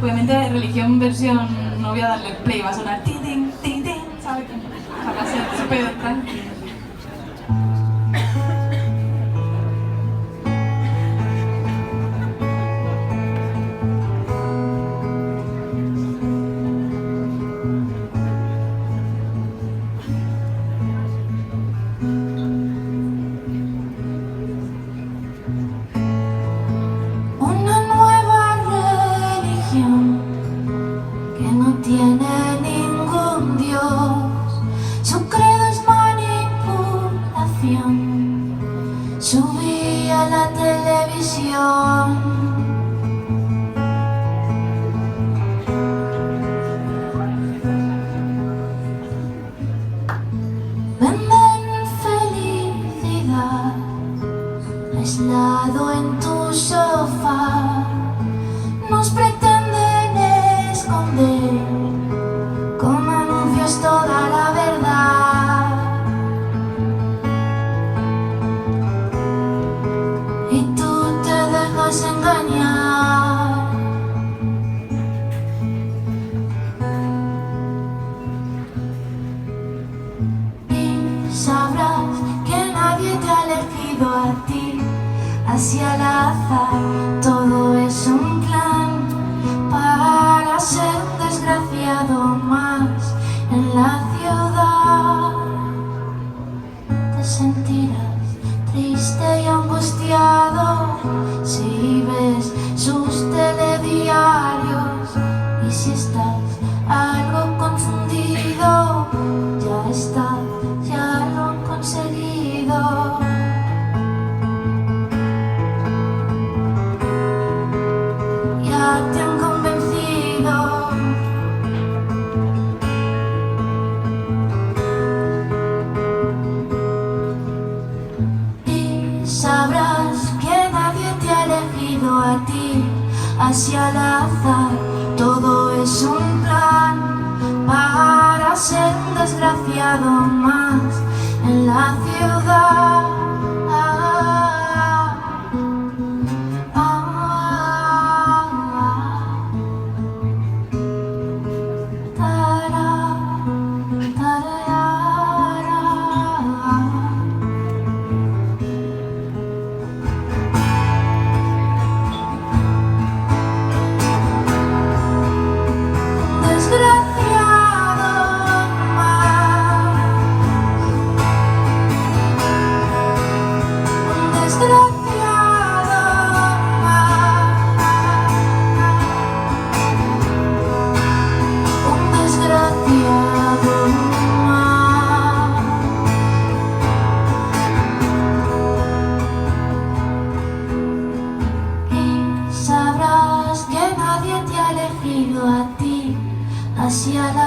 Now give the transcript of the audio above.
Obviamente religión versión, no voy a darle play, va a sonar tin, tin, tin, tin, ¿sabes? Para ser súper tranquilo. Una nueva religión que no tiene ningún Dios. Su credo es manipulación. Subí a la televisión. Venden felicidad aislado en tu sofá. Nos pretenden esconder con anuncios toda la verdad. Y tú te dejas engañar. Y sabrás que nadie te ha elegido a ti. Así al azar, todo es un plan para ser un desgraciado más en la ciudad. Te sentirás triste y angustiado si ves sus telediarios, y si estás algo confundido, ya está, ya lo han conseguido. Te han convencido. Y sabrás que nadie te ha elegido a ti. Así al azar, todo es un plan para ser un desgraciado más en la ciudad. Así al